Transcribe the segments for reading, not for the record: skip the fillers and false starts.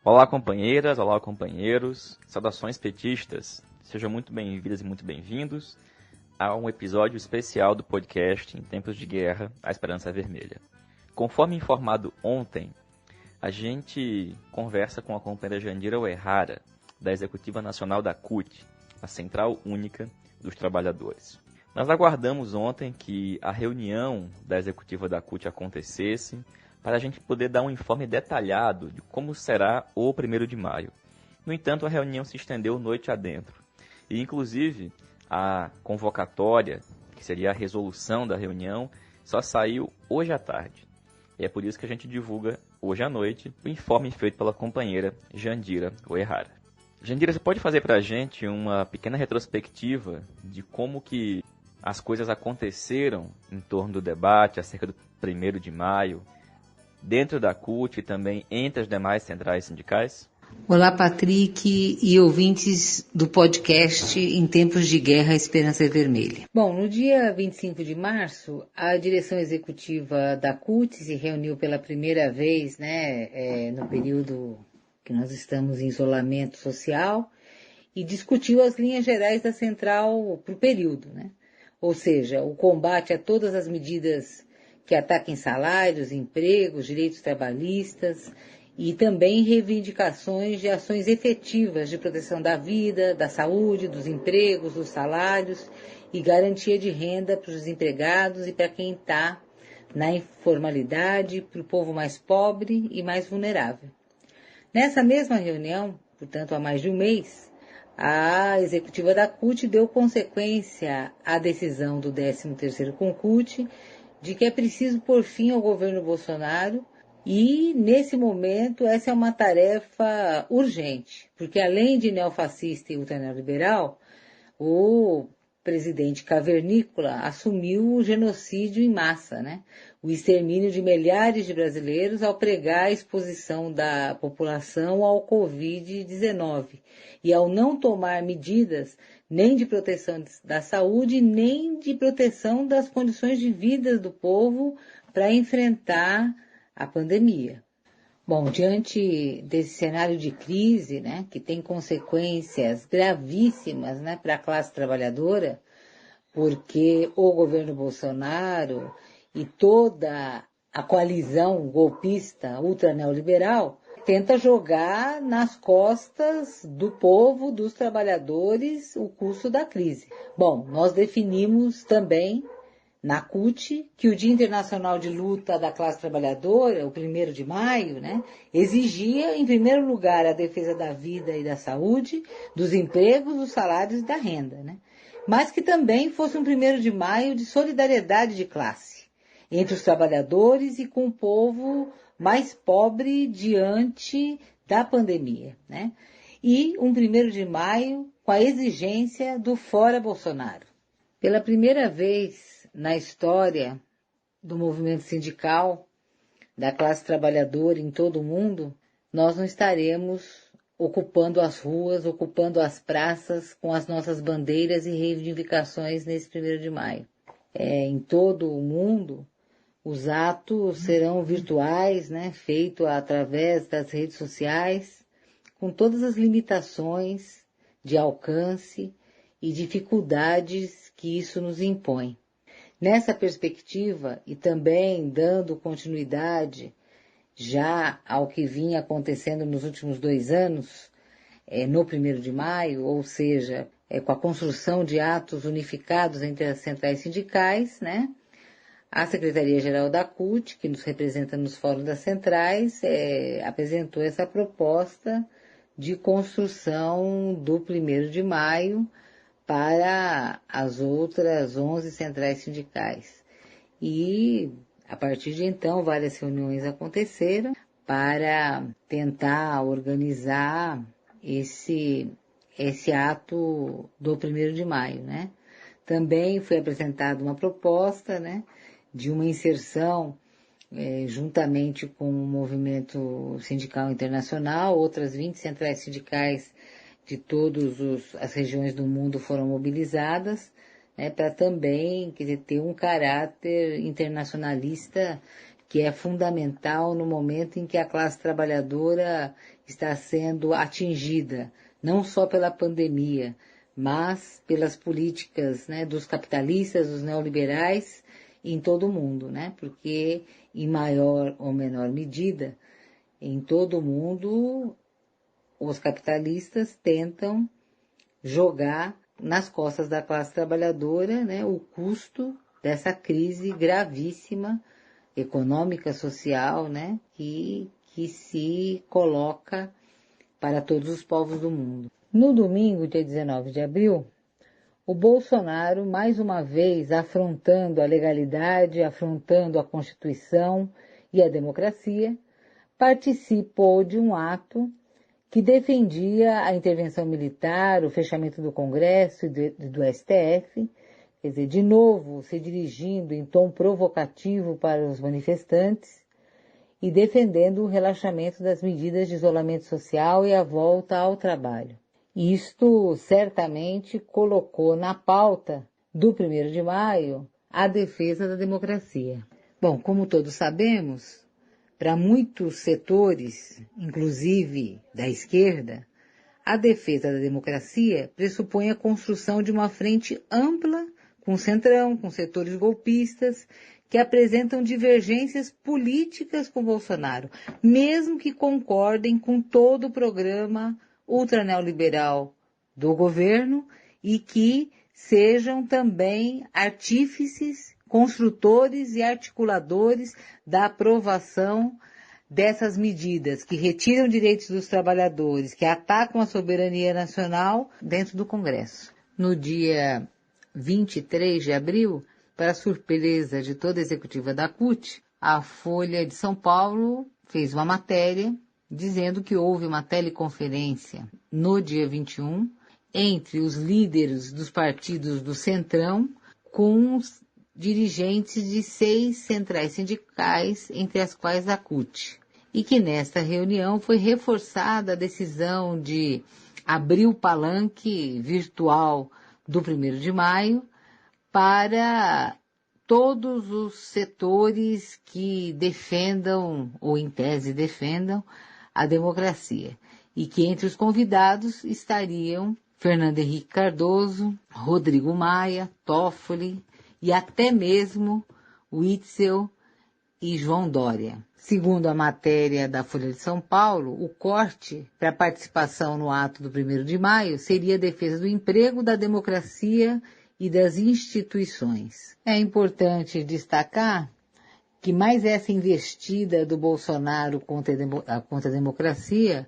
Olá, companheiras, olá, companheiros, saudações petistas, sejam muito bem-vindas e muito bem-vindos a um episódio especial do podcast Em Tempos de Guerra, A Esperança Vermelha. Conforme informado ontem, a gente conversa com a companheira Jandira Uehara, da Executiva Nacional da CUT, a Central Única dos Trabalhadores. Nós aguardamos ontem que a reunião da Executiva da CUT acontecesse, para a gente poder dar um informe detalhado de como será o 1º de maio. No entanto, a reunião se estendeu noite adentro. E, inclusive, a convocatória, que seria a resolução da reunião, só saiu hoje à tarde. E é por isso que a gente divulga hoje à noite o informe feito pela companheira Jandira Uehara. Jandira, você pode fazer para a gente uma pequena retrospectiva de como que as coisas aconteceram em torno do debate acerca do 1º de maio, dentro da CUT e também entre as demais centrais sindicais? Olá, Patrick e ouvintes do podcast Em Tempos de Guerra, Esperança Vermelha. Bom, no dia 25 de março, a direção executiva da CUT se reuniu pela primeira vez, no período que nós estamos em isolamento social, e discutiu as linhas gerais da central para o período, Ou seja, o combate a todas as medidas que ataquem salários, empregos, direitos trabalhistas e também reivindicações de ações efetivas de proteção da vida, da saúde, dos empregos, dos salários e garantia de renda para os desempregados e para quem está na informalidade, para o povo mais pobre e mais vulnerável. Nessa mesma reunião, portanto há mais de um mês, a executiva da CUT deu consequência à decisão do 13º Concult de que é preciso pôr fim ao governo Bolsonaro e, nesse momento, essa é uma tarefa urgente, porque além de neofascista e ultraneoliberal, o presidente cavernícola assumiu o genocídio em massa, O extermínio de milhares de brasileiros ao pregar a exposição da população ao Covid-19 e ao não tomar medidas nem de proteção da saúde, nem de proteção das condições de vida do povo para enfrentar a pandemia. Bom, diante desse cenário de crise, que tem consequências gravíssimas, para a classe trabalhadora, porque o governo Bolsonaro e toda a coalizão golpista ultraneoliberal tenta jogar nas costas do povo, dos trabalhadores, o custo da crise. Bom, nós definimos também na CUT que o Dia Internacional de Luta da Classe Trabalhadora, o 1º de maio, exigia, em primeiro lugar, a defesa da vida e da saúde, dos empregos, dos salários e da renda, Mas que também fosse um 1º de maio de solidariedade de classe entre os trabalhadores e com o povo mais pobre diante da pandemia, E um 1º de maio com a exigência do fora Bolsonaro. Pela primeira vez na história do movimento sindical, da classe trabalhadora em todo o mundo, nós não estaremos ocupando as ruas, ocupando as praças com as nossas bandeiras e reivindicações nesse 1º de maio. Em todo o mundo, os atos serão virtuais, feitos através das redes sociais, com todas as limitações de alcance e dificuldades que isso nos impõe. Nessa perspectiva, e também dando continuidade já ao que vinha acontecendo nos últimos 2 anos, no 1º de maio, ou seja, com a construção de atos unificados entre as centrais sindicais, A Secretaria-Geral da CUT, que nos representa nos fóruns das centrais, apresentou essa proposta de construção do 1º de maio para as outras 11 centrais sindicais. E, a partir de então, várias reuniões aconteceram para tentar organizar esse ato do 1º de maio, Também foi apresentada uma proposta, de uma inserção juntamente com o movimento sindical internacional, outras 20 centrais sindicais de todas as regiões do mundo foram mobilizadas, para também ter um caráter internacionalista que é fundamental no momento em que a classe trabalhadora está sendo atingida, não só pela pandemia, mas pelas políticas, né, dos capitalistas, dos neoliberais em todo o mundo, né? Porque em maior ou menor medida, em todo o mundo, os capitalistas tentam jogar nas costas da classe trabalhadora, né, o custo dessa crise gravíssima econômica, social, né, que se coloca para todos os povos do mundo. No domingo, dia 19 de abril, o Bolsonaro, mais uma vez, afrontando a legalidade, afrontando a Constituição e a democracia, participou de um ato que defendia a intervenção militar, o fechamento do Congresso e do STF, quer dizer, de novo se dirigindo em tom provocativo para os manifestantes e defendendo o relaxamento das medidas de isolamento social e a volta ao trabalho. Isto certamente colocou na pauta do 1º de maio a defesa da democracia. Bom, como todos sabemos, para muitos setores, inclusive da esquerda, a defesa da democracia pressupõe a construção de uma frente ampla, com centrão, com setores golpistas, que apresentam divergências políticas com Bolsonaro, mesmo que concordem com todo o programa ultraneoliberal do governo e que sejam também artífices, construtores e articuladores da aprovação dessas medidas que retiram direitos dos trabalhadores, que atacam a soberania nacional dentro do Congresso. No dia 23 de abril, para surpresa de toda a executiva da CUT, a Folha de São Paulo fez uma matéria dizendo que houve uma teleconferência no dia 21 entre os líderes dos partidos do Centrão com os dirigentes de 6 centrais sindicais, entre as quais a CUT. E que nesta reunião foi reforçada a decisão de abrir o palanque virtual do 1º de maio para todos os setores que defendam, ou em tese defendam, a democracia. E que entre os convidados estariam Fernando Henrique Cardoso, Rodrigo Maia, Toffoli e até mesmo Witzel e João Dória. Segundo a matéria da Folha de São Paulo, o corte para a participação no ato do 1º de maio seria a defesa do emprego, da democracia e das instituições. É importante destacar que mais essa investida do Bolsonaro contra a democracia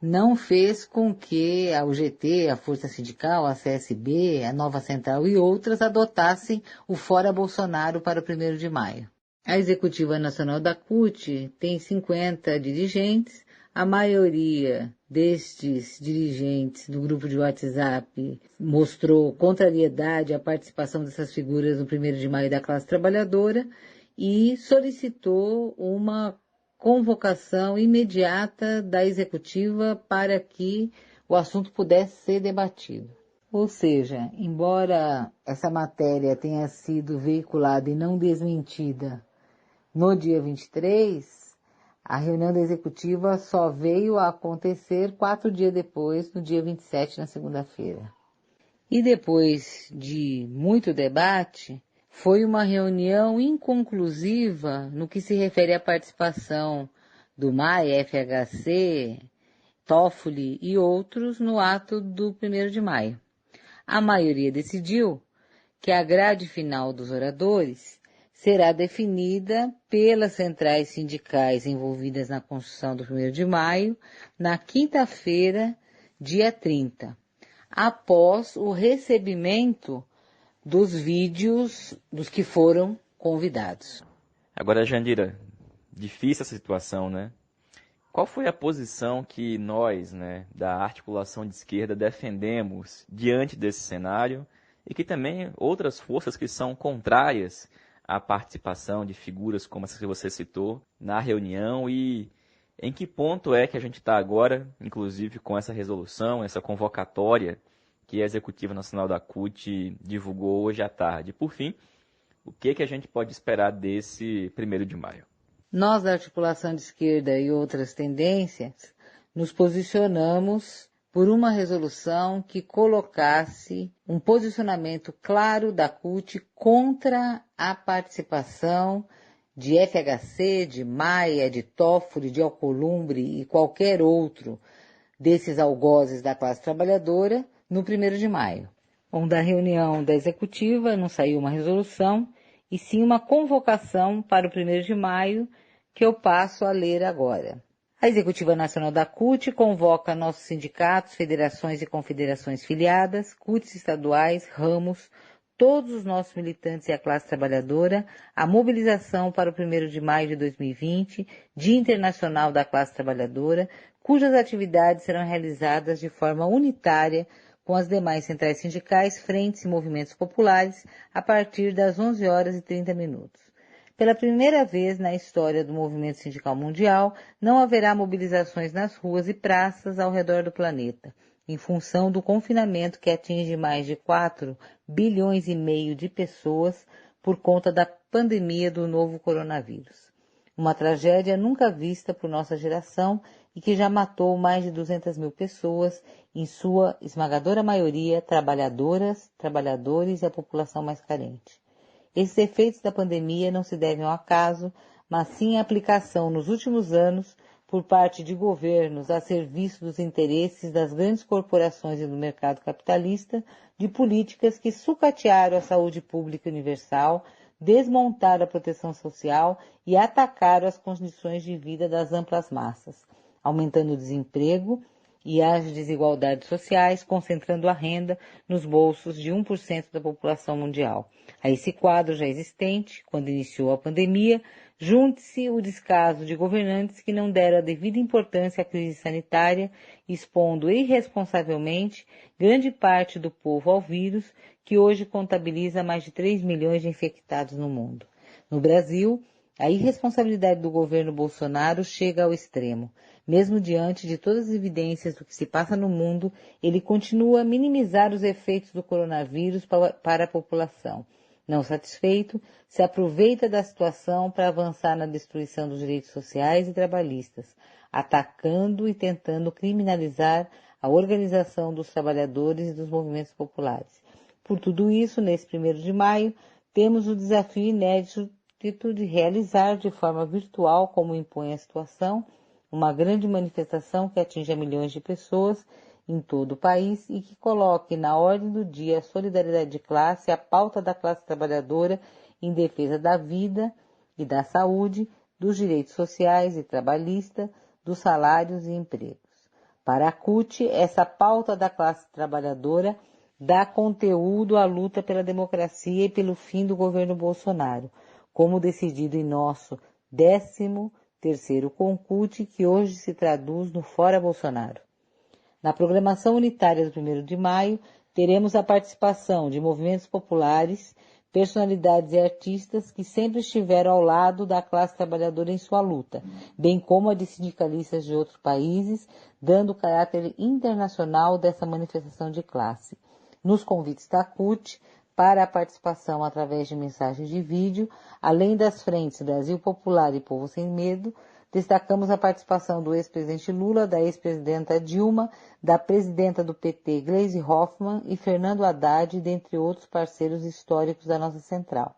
não fez com que a UGT, a Força Sindical, a CSB, a Nova Central e outras adotassem o Fora Bolsonaro para o 1º de maio. A Executiva Nacional da CUT tem 50 dirigentes, a maioria destes dirigentes do grupo de WhatsApp mostrou contrariedade à participação dessas figuras no 1º de maio da classe trabalhadora e solicitou uma convocação imediata da executiva para que o assunto pudesse ser debatido. Ou seja, embora essa matéria tenha sido veiculada e não desmentida no dia 23, a reunião da executiva só veio a acontecer 4 dias depois, no dia 27, na segunda-feira. E depois de muito debate, foi uma reunião inconclusiva no que se refere à participação do MAI, FHC, Toffoli e outros no ato do 1º de maio. A maioria decidiu que a grade final dos oradores será definida pelas centrais sindicais envolvidas na construção do 1º de maio, na quinta-feira, dia 30, após o recebimento dos vídeos dos que foram convidados. Agora, Jandira, difícil essa situação, né? Qual foi a posição que nós, né, da articulação de esquerda, defendemos diante desse cenário e que também outras forças que são contrárias à participação de figuras como essa que você citou na reunião e em que ponto é que a gente está agora, inclusive com essa resolução, essa convocatória que a Executiva Nacional da CUT divulgou hoje à tarde. Por fim, o que a gente pode esperar desse 1º de maio? Nós, da articulação de esquerda e outras tendências, nos posicionamos por uma resolução que colocasse um posicionamento claro da CUT contra a participação de FHC, de Maia, de Toffoli, de Alcolumbre e qualquer outro desses algozes da classe trabalhadora no 1º de maio. Bom, da reunião da executiva não saiu uma resolução, e sim uma convocação para o 1º de maio, que eu passo a ler agora. A Executiva Nacional da CUT convoca nossos sindicatos, federações e confederações filiadas, CUTs estaduais, ramos, todos os nossos militantes e a classe trabalhadora, a mobilização para o 1º de maio de 2020, Dia Internacional da Classe Trabalhadora, cujas atividades serão realizadas de forma unitária com as demais centrais sindicais, frentes e movimentos populares, a partir das 11h30. Pela primeira vez na história do movimento sindical mundial, não haverá mobilizações nas ruas e praças ao redor do planeta, em função do confinamento que atinge mais de 4,5 bilhões de pessoas por conta da pandemia do novo coronavírus. Uma tragédia nunca vista por nossa geração e que já matou mais de 200 mil pessoas, em sua esmagadora maioria trabalhadoras, trabalhadores e a população mais carente. Esses efeitos da pandemia não se devem ao acaso, mas sim à aplicação nos últimos anos, por parte de governos a serviço dos interesses das grandes corporações e do mercado capitalista, de políticas que sucatearam a saúde pública universal, desmontaram a proteção social e atacaram as condições de vida das amplas massas, aumentando o desemprego e as desigualdades sociais, concentrando a renda nos bolsos de 1% da população mundial. A esse quadro já existente, quando iniciou a pandemia, junte-se o descaso de governantes que não deram a devida importância à crise sanitária, expondo irresponsavelmente grande parte do povo ao vírus, que hoje contabiliza mais de 3 milhões de infectados no mundo. No Brasil, a irresponsabilidade do governo Bolsonaro chega ao extremo. Mesmo diante de todas as evidências do que se passa no mundo, ele continua a minimizar os efeitos do coronavírus para a população. Não satisfeito, se aproveita da situação para avançar na destruição dos direitos sociais e trabalhistas, atacando e tentando criminalizar a organização dos trabalhadores e dos movimentos populares. Por tudo isso, nesse 1º de maio, temos o desafio inédito de realizar de forma virtual, como impõe a situação, uma grande manifestação que atinja milhões de pessoas em todo o país e que coloque na ordem do dia a solidariedade de classe, a pauta da classe trabalhadora em defesa da vida e da saúde, dos direitos sociais e trabalhistas, dos salários e empregos. Para a CUT, essa pauta da classe trabalhadora dá conteúdo à luta pela democracia e pelo fim do governo Bolsonaro, como decidido em nosso 13º Concult, que hoje se traduz no Fora Bolsonaro. Na programação unitária do 1º de maio, teremos a participação de movimentos populares, personalidades e artistas que sempre estiveram ao lado da classe trabalhadora em sua luta, bem como a de sindicalistas de outros países, dando o caráter internacional dessa manifestação de classe. Nos convites da CUT, para a participação através de mensagens de vídeo, além das frentes Brasil Popular e Povo Sem Medo, destacamos a participação do ex-presidente Lula, da ex-presidenta Dilma, da presidenta do PT, Gleisi Hoffmann, e Fernando Haddad, dentre outros parceiros históricos da nossa central.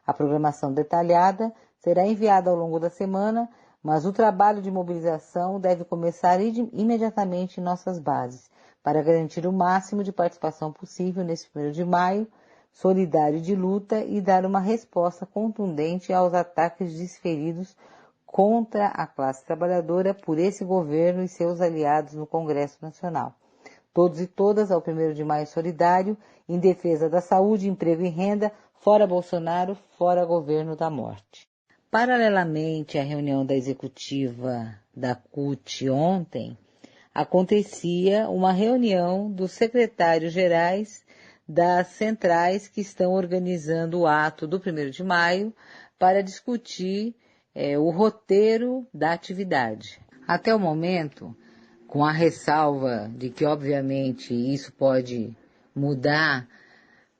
A programação detalhada será enviada ao longo da semana, mas o trabalho de mobilização deve começar imediatamente em nossas bases, para garantir o máximo de participação possível nesse 1º de maio, solidário de luta e dar uma resposta contundente aos ataques desferidos contra a classe trabalhadora por esse governo e seus aliados no Congresso Nacional. Todos e todas ao 1º de maio solidário, em defesa da saúde, emprego e renda, fora Bolsonaro, fora governo da morte. Paralelamente à reunião da executiva da CUT ontem, acontecia uma reunião dos secretários-gerais das centrais que estão organizando o ato do 1º de maio para discutir o roteiro da atividade. Até o momento, com a ressalva de que, obviamente, isso pode mudar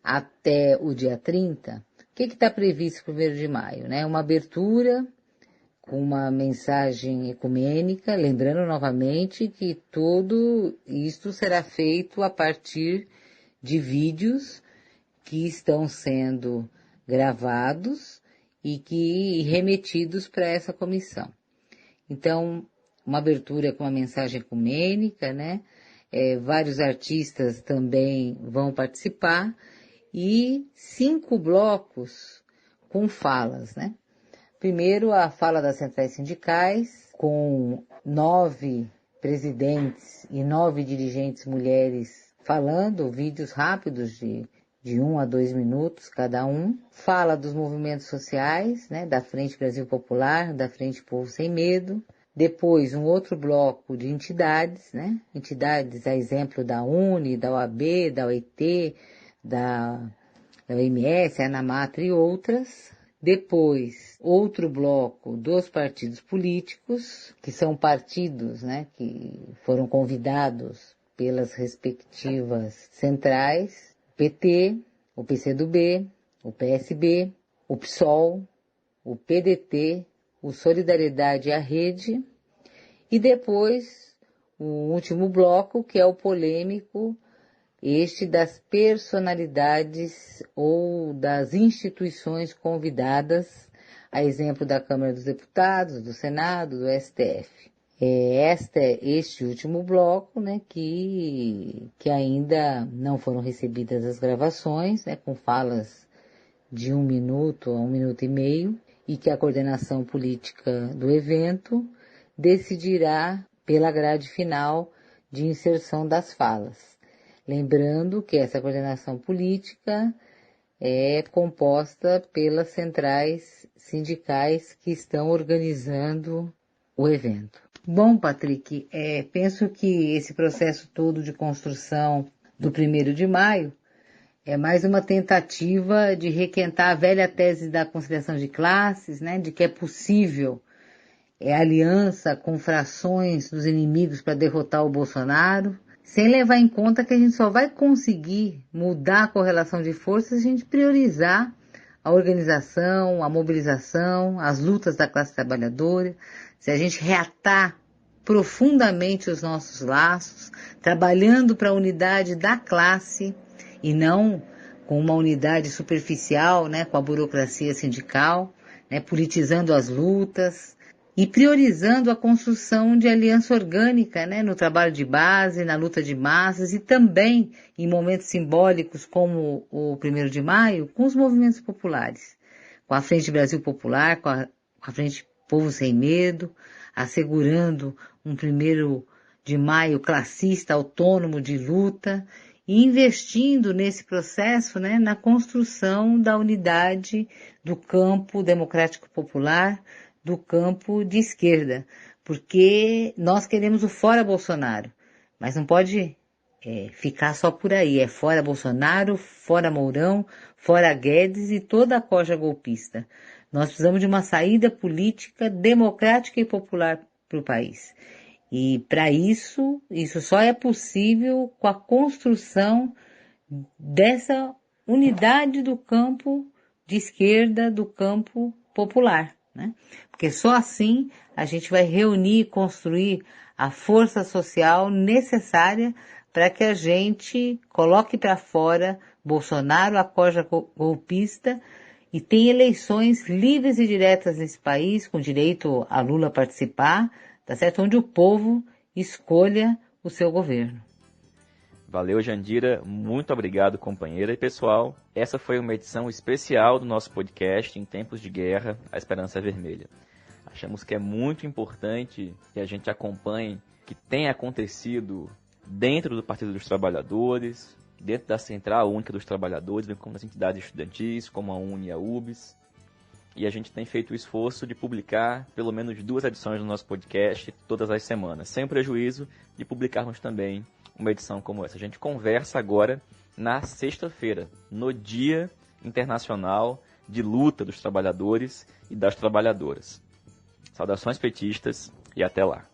até o dia 30, o que está previsto para o 1º de maio? Né? Uma abertura com uma mensagem ecumênica, lembrando novamente que tudo isto será feito a partir de vídeos que estão sendo gravados e que remetidos para essa comissão. Então, uma abertura com uma mensagem ecumênica, né? Vários artistas também vão participar e 5 blocos com falas, né? Primeiro, a fala das centrais sindicais, com 9 presidentes e 9 dirigentes mulheres falando, vídeos rápidos de 1 a 2 minutos cada um. Fala dos movimentos sociais, né, da Frente Brasil Popular, da Frente Povo Sem Medo. Depois, um outro bloco de entidades, né, entidades a exemplo da UNE, da OAB, da OIT, da OMS, a ANAMATRA e outras. Depois, outro bloco dos partidos políticos, que são partidos, né, que foram convidados pelas respectivas centrais, o PT, o PCdoB, o PSB, o PSOL, o PDT, o Solidariedade e a Rede, e depois o último bloco, que é o polêmico, este das personalidades ou das instituições convidadas, a exemplo da Câmara dos Deputados, do Senado, do STF. Este último bloco, né, que ainda não foram recebidas as gravações, né, com falas de 1 minuto a 1 minuto e meio, e que a coordenação política do evento decidirá pela grade final de inserção das falas. Lembrando que essa coordenação política é composta pelas centrais sindicais que estão organizando o evento. Bom, Patrick, penso que esse processo todo de construção do 1º de maio é mais uma tentativa de requentar a velha tese da conciliação de classes, né, de que é possível aliança com frações dos inimigos para derrotar o Bolsonaro, sem levar em conta que a gente só vai conseguir mudar a correlação de forças se a gente priorizar a organização, a mobilização, as lutas da classe trabalhadora, se a gente reatar profundamente os nossos laços, trabalhando para a unidade da classe e não com uma unidade superficial, né, com a burocracia sindical, né, politizando as lutas, e priorizando a construção de aliança orgânica, né, no trabalho de base, na luta de massas e também em momentos simbólicos como o 1º de maio, com os movimentos populares, com a Frente Brasil Popular, com a Frente Povo Sem Medo, assegurando um 1º de maio classista, autônomo de luta e investindo nesse processo, né, na construção da unidade do campo democrático popular, do campo de esquerda, porque nós queremos o fora Bolsonaro, mas não pode ficar só por aí, é fora Bolsonaro, fora Mourão, fora Guedes e toda a corja golpista. Nós precisamos de uma saída política democrática e popular para o país. E para isso só é possível com a construção dessa unidade do campo de esquerda, do campo popular, né? Porque só assim a gente vai reunir e construir a força social necessária para que a gente coloque para fora Bolsonaro, a corja golpista, e tenha eleições livres e diretas nesse país, com direito a Lula participar, tá certo? Onde o povo escolha o seu governo. Valeu, Jandira. Muito obrigado, companheira. E, pessoal, essa foi uma edição especial do nosso podcast Em Tempos de Guerra, A Esperança Vermelha. Achamos que é muito importante que a gente acompanhe o que tem acontecido dentro do Partido dos Trabalhadores, dentro da Central Única dos Trabalhadores, bem como das entidades estudantis, como a UNE e a UBS. E a gente tem feito o esforço de publicar pelo menos 2 edições do nosso podcast todas as semanas, sem prejuízo de publicarmos também uma edição como essa. A gente conversa agora na sexta-feira, no Dia Internacional de Luta dos Trabalhadores e das Trabalhadoras. Saudações petistas e até lá.